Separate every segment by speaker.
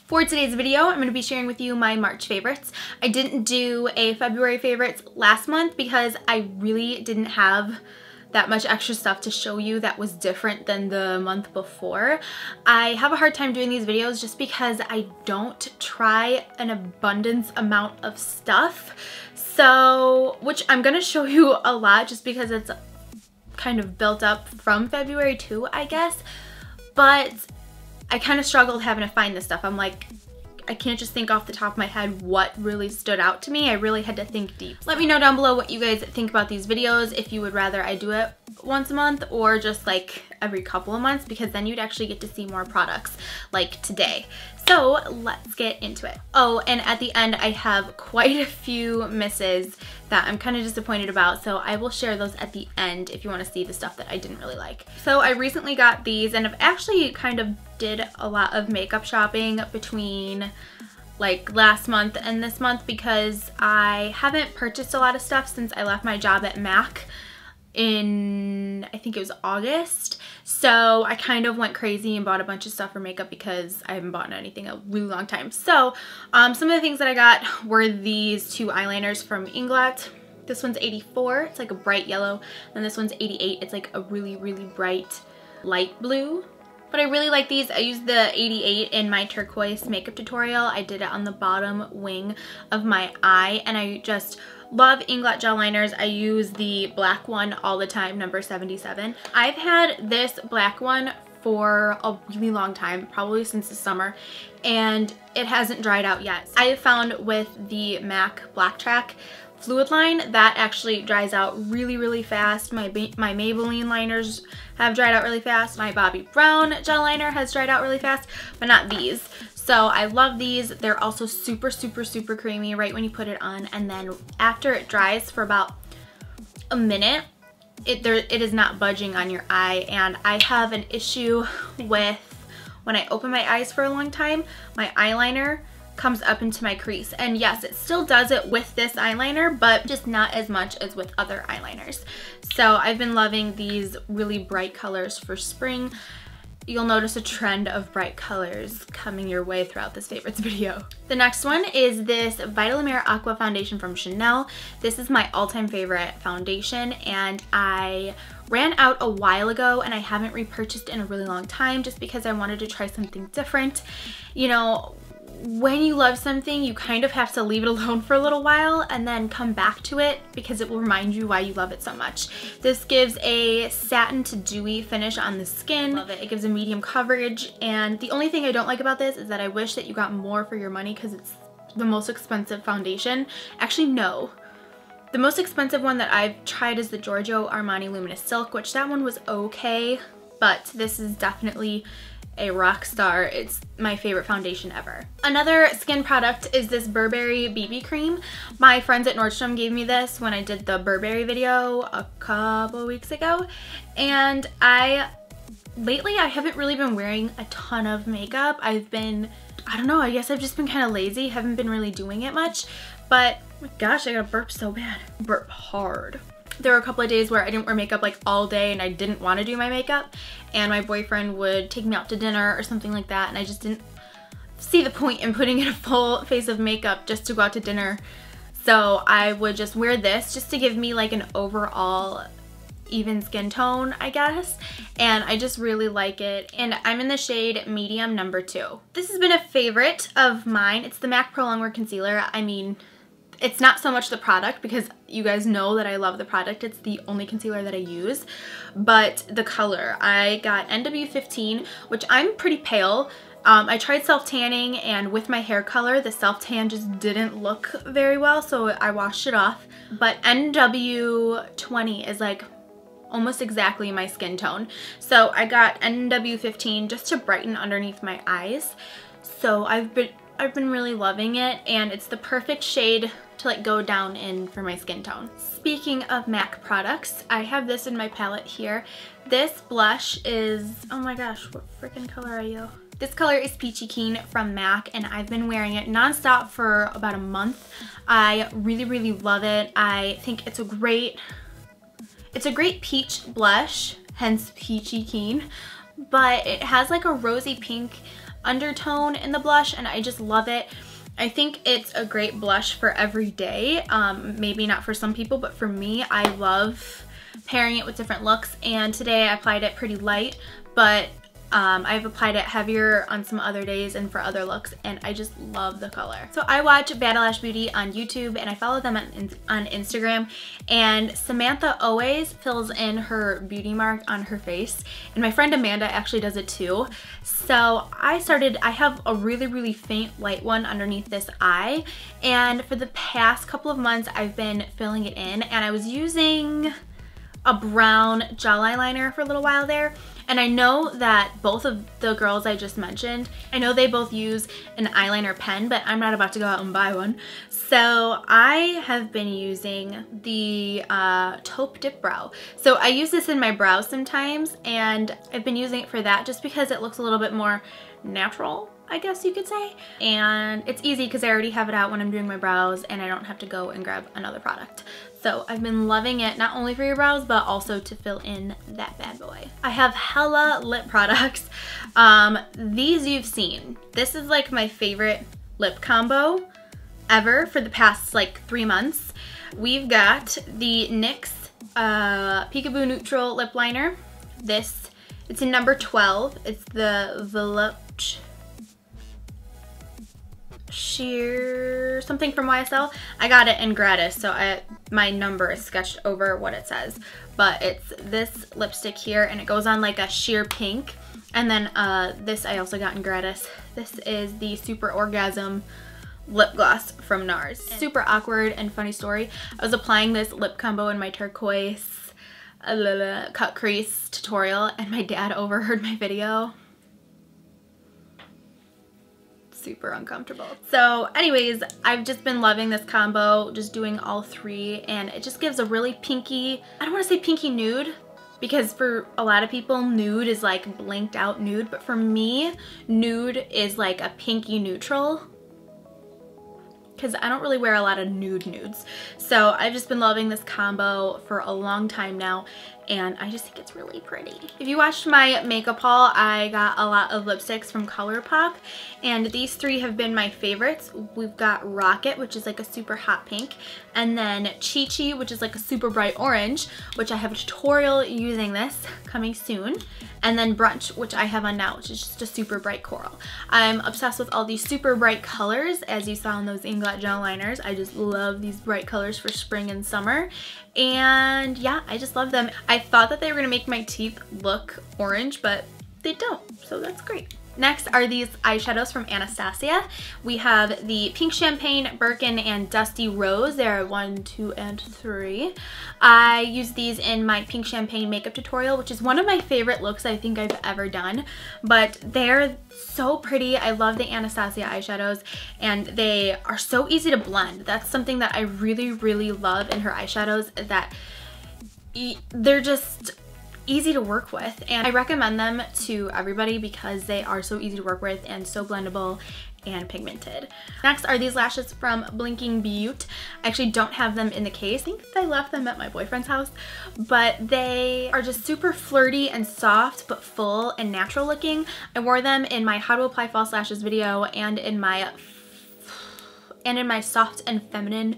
Speaker 1: For today's video, I'm going to be sharing with you my March favorites. I didn't do a February favorites last month because I really didn't have that much extra stuff to show you that was different than the month before. I have a hard time doing these videos just because I don't try an abundance amount of stuff. So, which I'm going to show you a lot just because it's kind of built up from February too, I guess. But I kind of struggled having to find this stuff. I'm like, I can't just think off the top of my head what really stood out to me. I really had to think deep. Let me know down below what you guys think about these videos, if you would rather I do it once a month or just like every couple of months, because then you'd actually get to see more products like today. So let's get into it. Oh, and at the end I have quite a few misses that I'm kind of disappointed about, so I will share those at the end if you want to see the stuff that I didn't really like. So I recently got these, and I've actually kind of did a lot of makeup shopping between like last month and this month because I haven't purchased a lot of stuff since I left my job at MAC in, I think it was August. So I kind of went crazy and bought a bunch of stuff for makeup because I haven't bought anything in a really long time. So some of the things that I got were these two eyeliners from Inglot. This one's 84, it's like a bright yellow, and this one's 88, it's like a really, really bright light blue. But I really like these. I used the 88 in my turquoise makeup tutorial. I did it on the bottom wing of my eye, and I just love Inglot gel liners. I use the black one all the time, number 77. I've had this black one for a really long time, probably since the summer, and it hasn't dried out yet. I have found with the MAC Black Track fluid line that actually dries out really, really fast. My Maybelline liners have dried out really fast. My Bobbi Brown gel liner has dried out really fast, but not these. So I love these. They're also super, super, super creamy right when you put it on, and then after it dries for about a minute, it is not budging on your eye. And I have an issue with when I open my eyes for a long time, my eyeliner comes up into my crease. And yes, it still does it with this eyeliner, but just not as much as with other eyeliners. So I've been loving these really bright colors for spring. You'll notice a trend of bright colors coming your way throughout this favorites video. The next one is this Vitalumiere Aqua Foundation from Chanel. This is my all-time favorite foundation, and I ran out a while ago and I haven't repurchased in a really long time just because I wanted to try something different. You know, when you love something, you kind of have to leave it alone for a little while and then come back to it because it will remind you why you love it so much. This gives a satin to dewy finish on the skin. Love it. It gives a medium coverage, and the only thing I don't like about this is that I wish that you got more for your money because it's the most expensive foundation. Actually, no. The most expensive one that I've tried is the Giorgio Armani Luminous Silk, which that one was okay, but this is definitely a rock star. It's my favorite foundation ever. Another skin product is this Burberry BB cream. My friends at Nordstrom gave me this when I did the Burberry video a couple weeks ago, and lately I haven't really been wearing a ton of makeup. I don't know, I guess I've just been kind of lazy, haven't been really doing it much, but oh my gosh, I got burped so bad. Burp hard. There were a couple of days where I didn't wear makeup like all day and I didn't want to do my makeup, and my boyfriend would take me out to dinner or something like that, and I just didn't see the point in putting in a full face of makeup just to go out to dinner. So I would just wear this just to give me like an overall even skin tone, I guess, and I just really like it, and I'm in the shade medium number 2. This has been a favorite of mine. It's the MAC Pro Longwear Concealer. I mean, it's not so much the product because you guys know that I love the product. It's the only concealer that I use, but the color. I got NW15, which I'm pretty pale. I tried self-tanning, and with my hair color, the self-tan just didn't look very well, so I washed it off. But NW20 is like almost exactly my skin tone. So I got NW15 just to brighten underneath my eyes. So I've been really loving it, and it's the perfect shade to like go down in for my skin tone. Speaking of MAC products, I have this in my palette here. This blush is, oh my gosh, what freaking color are you? This color is Peachy Keen from MAC, and I've been wearing it nonstop for about a month. I really, really love it. I think it's a great peach blush, hence Peachy Keen, but it has like a rosy pink undertone in the blush, and I just love it. I think it's a great blush for every day. Maybe not for some people, but for me, I love pairing it with different looks, and today I applied it pretty light, but I've applied it heavier on some other days and for other looks, and I just love the color. So I watch Badalash Beauty on YouTube, and I follow them on Instagram, and Samantha always fills in her beauty mark on her face, and my friend Amanda actually does it too. So I have a really faint light one underneath this eye, and for the past couple of months I've been filling it in, and I was using a brown gel eyeliner for a little while there. And I know that both of the girls I just mentioned, I know they both use an eyeliner pen, but I'm not about to go out and buy one. So I have been using the Taupe Dip Brow. So I use this in my brows sometimes, and I've been using it for that just because it looks a little bit more natural, I guess you could say. And it's easy because I already have it out when I'm doing my brows, and I don't have to go and grab another product. So I've been loving it, not only for your brows, but also to fill in that bad boy. I have hella lip products. These you've seen. This is like my favorite lip combo ever for the past like 3 months. We've got the NYX Peekaboo Neutral Lip Liner. It's in number 12. It's the Volupte Sheer something from YSL. I got it in gratis, so my number is sketched over what it says. But it's this lipstick here, and it goes on like a sheer pink. And then this I also got in gratis. This is the Super Orgasm lip gloss from NARS. Super awkward and funny story. I was applying this lip combo in my turquoise cut crease tutorial, and my dad overheard my video. Super uncomfortable. So anyways, I've just been loving this combo, just doing all three, and it just gives a really pinky, I don't want to say pinky nude, because for a lot of people nude is like blanked out nude, but for me nude is like a pinky neutral, because I don't really wear a lot of nudes. So I've just been loving this combo for a long time now, and I just think it's really pretty. If you watched my makeup haul, I got a lot of lipsticks from ColourPop, and these three have been my favorites. We've got Rocket, which is like a super hot pink, and then Chi Chi, which is like a super bright orange, which I have a tutorial using this coming soon, and then Brunch, which I have on now, which is just a super bright coral. I'm obsessed with all these super bright colors, as you saw in those Inglot gel liners. I just love these bright colors for spring and summer, and yeah, I just love them. I thought that they were gonna make my teeth look orange, but they don't, so that's great. Next are these eyeshadows from Anastasia. We have the Pink Champagne, Birkin, and Dusty Rose. There are 1, 2, and 3. I use these in my Pink Champagne makeup tutorial, which is one of my favorite looks I think I've ever done. But they're so pretty. I love the Anastasia eyeshadows, and they are so easy to blend. That's something that I really love in her eyeshadows, that they're just easy to work with, and I recommend them to everybody because they are so easy to work with and so blendable and pigmented. Next are these lashes from Blinking Beauty. I actually don't have them in the case. I think I left them at my boyfriend's house, but they are just super flirty and soft but full and natural looking. I wore them in my how to apply false lashes video and in my soft and feminine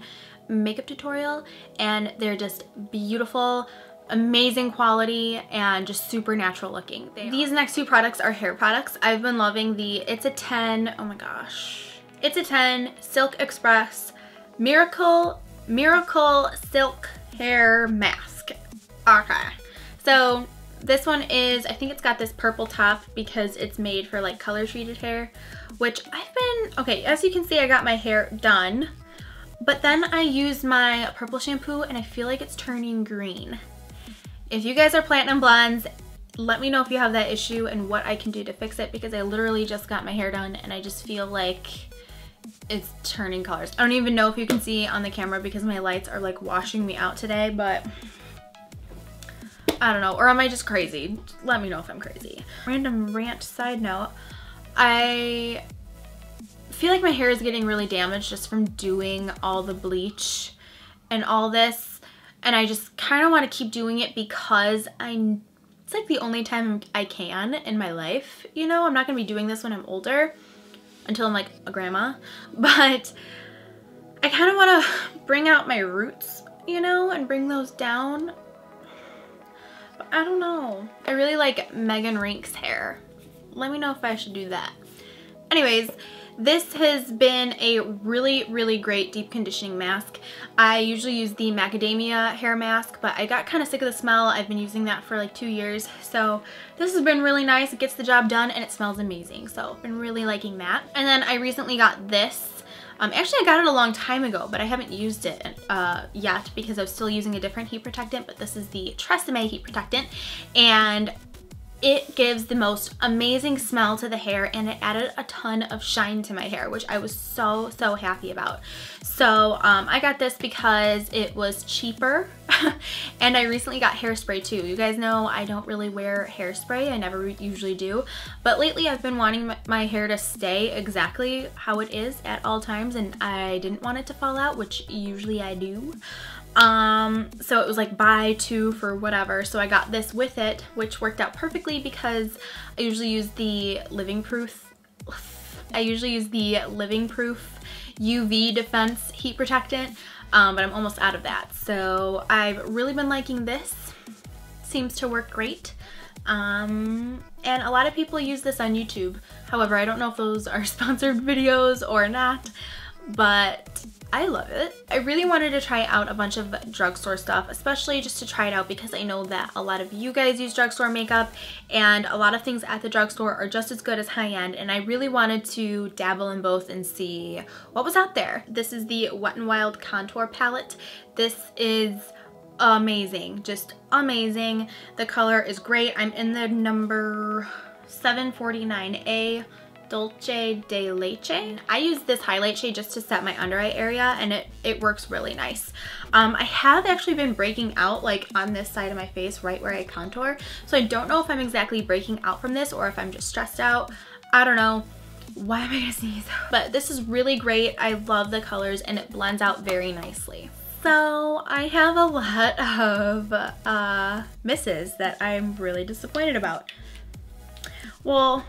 Speaker 1: makeup tutorial, and they're just beautiful, amazing quality, and just super natural looking. These next two products are hair products. I've been loving the It's a 10, oh my gosh, It's a 10 Silk Express Miracle Silk Hair Mask. Okay, so this one is, I think it's got this purple top because it's made for like color treated hair, which I've been, okay, as you can see, I got my hair done, but then I used my purple shampoo and I feel like it's turning green. If you guys are platinum blondes, let me know if you have that issue and what I can do to fix it, because I literally just got my hair done and I just feel like it's turning colors. I don't even know if you can see on the camera because my lights are like washing me out today, but I don't know. Or am I just crazy? Let me know if I'm crazy. Random rant side note, I feel like my hair is getting really damaged just from doing all the bleach and all this. And I just kind of want to keep doing it because I it's like the only time I can in my life, you know? I'm not gonna be doing this when I'm older until I'm like a grandma, but I kind of want to bring out my roots, you know, and bring those down. But I don't know. I really like Megan Rink's hair. Let me know if I should do that. Anyways, this has been a really, really great deep conditioning mask. I usually use the macadamia hair mask, but I got kind of sick of the smell. I've been using that for like 2 years. So this has been really nice. It gets the job done and it smells amazing. So I've been really liking that. And then I recently got this. Actually, I got it a long time ago, but I haven't used it yet because I was still using a different heat protectant, but this is the Tresemme heat protectant, and it gives the most amazing smell to the hair, and it added a ton of shine to my hair, which I was so, so happy about. So I got this because it was cheaper, and I recently got hairspray too. You guys know I don't really wear hairspray. I never usually do, but lately I've been wanting my hair to stay exactly how it is at all times, and I didn't want it to fall out, which usually I do. So it was like buy 2 for whatever, so I got this with it, which worked out perfectly because I usually use the Living Proof UV Defense heat protectant, but I'm almost out of that. So I've really been liking this. Seems to work great. And a lot of people use this on YouTube. However, I don't know if those are sponsored videos or not, but I love it. I really wanted to try out a bunch of drugstore stuff, especially just to try it out because I know that a lot of you guys use drugstore makeup, and a lot of things at the drugstore are just as good as high-end, and I really wanted to dabble in both and see what was out there. This is the Wet n Wild Contour Palette. This is amazing, just amazing. The color is great. I'm in the number 749A. Dolce de Leche. I use this highlight shade just to set my under eye area, and it works really nice. I have actually been breaking out like on this side of my face right where I contour, so I don't know if I'm exactly breaking out from this or if I'm just stressed out. I don't know. Why am I gonna sneeze? But this is really great. I love the colors and it blends out very nicely. So I have a lot of misses that I'm really disappointed about. Well,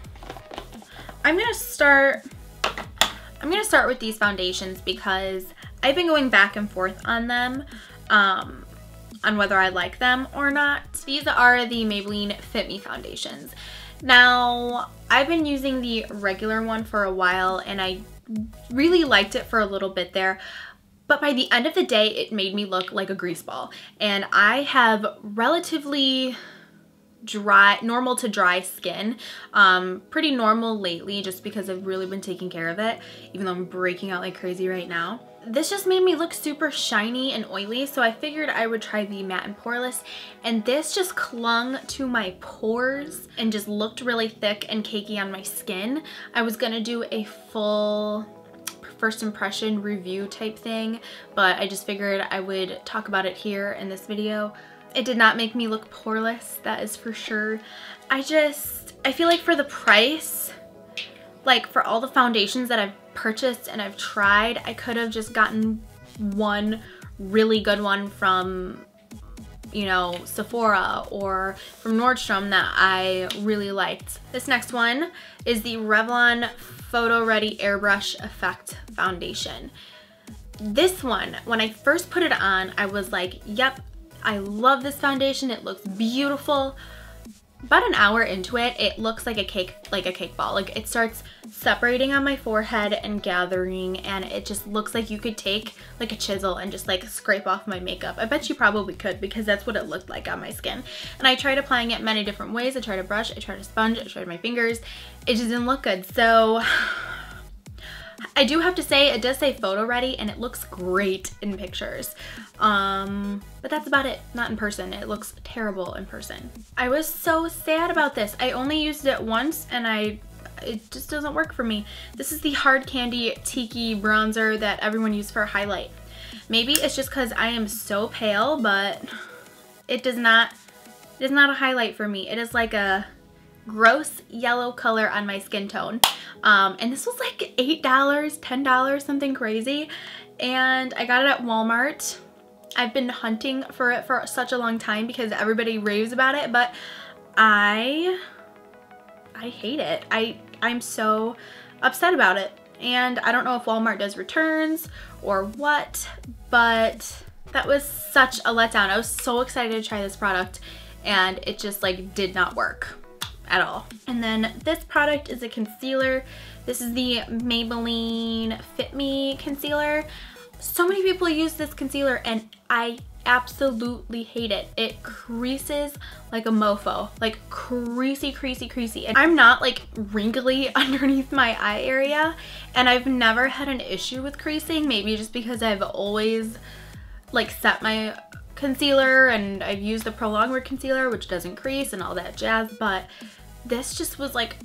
Speaker 1: I'm gonna start with these foundations because I've been going back and forth on them, on whether I like them or not. These are the Maybelline Fit Me foundations. Now, I've been using the regular one for a while and I really liked it for a little bit there, but by the end of the day, it made me look like a grease ball. And I have relatively normal to dry skin, pretty normal lately just because I've really been taking care of it, even though I'm breaking out like crazy right now. This just made me look super shiny and oily, so I figured I would try the Matte and Poreless, and this just clung to my pores and just looked really thick and cakey on my skin. I was gonna do a full first impression review type thing, but I just figured I would talk about it here in this video. It did not make me look poreless, that is for sure. I feel like for the price, like for all the foundations that I've purchased and I've tried, I could have just gotten one really good one from, you know, Sephora or from Nordstrom that I really liked. This next one is the Revlon Photo Ready Airbrush Effect Foundation. This one, when I first put it on, I was like, yep, I love this foundation. It looks beautiful. About an hour into it, it looks like a cake ball. Like it starts separating on my forehead and gathering, and it just looks like you could take like a chisel and just like scrape off my makeup. I bet you probably could because that's what it looked like on my skin. And I tried applying it many different ways. I tried a brush, I tried a sponge, I tried my fingers. It just didn't look good. So I do have to say, it does say photo ready and it looks great in pictures. But that's about it. Not in person. It looks terrible in person. I was so sad about this. I only used it once and it just doesn't work for me. This is the Hard Candy Tiki bronzer that everyone uses for a highlight. Maybe it's just because I am so pale, but it is not a highlight for me. It is like a gross yellow color on my skin tone. And this was like $8, $10, something crazy. And I got it at Walmart. I've been hunting for it for such a long time because everybody raves about it, but I hate it. I'm so upset about it. And I don't know if Walmart does returns or what, but that was such a letdown. I was so excited to try this product and it just like did not work at all. And then this product is a concealer. This is the Maybelline Fit Me concealer. So many people use this concealer and I absolutely hate it. It creases like a mofo, like creasy. And I'm not like wrinkly underneath my eye area, and I've never had an issue with creasing, maybe just because I've always like set my concealer and I've used the Pro Longwear concealer, which doesn't crease and all that jazz, but this just was like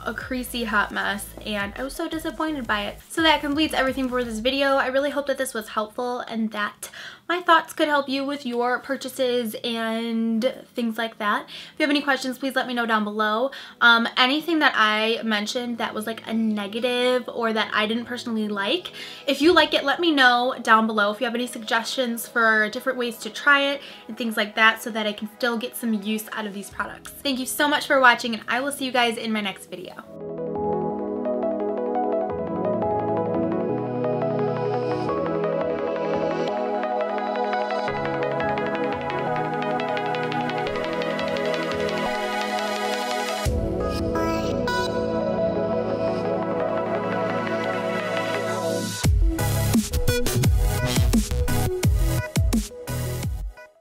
Speaker 1: a creasy hot mess and I was so disappointed by it. So that completes everything for this video. I really hope that this was helpful and that my thoughts could help you with your purchases and things like that. If you have any questions, please let me know down below. Anything that I mentioned that was like a negative or that I didn't personally like, if you like it, let me know down below. If you have any suggestions for different ways to try it and things like that so that I can still get some use out of these products. Thank you so much for watching and I will see you guys in my next video.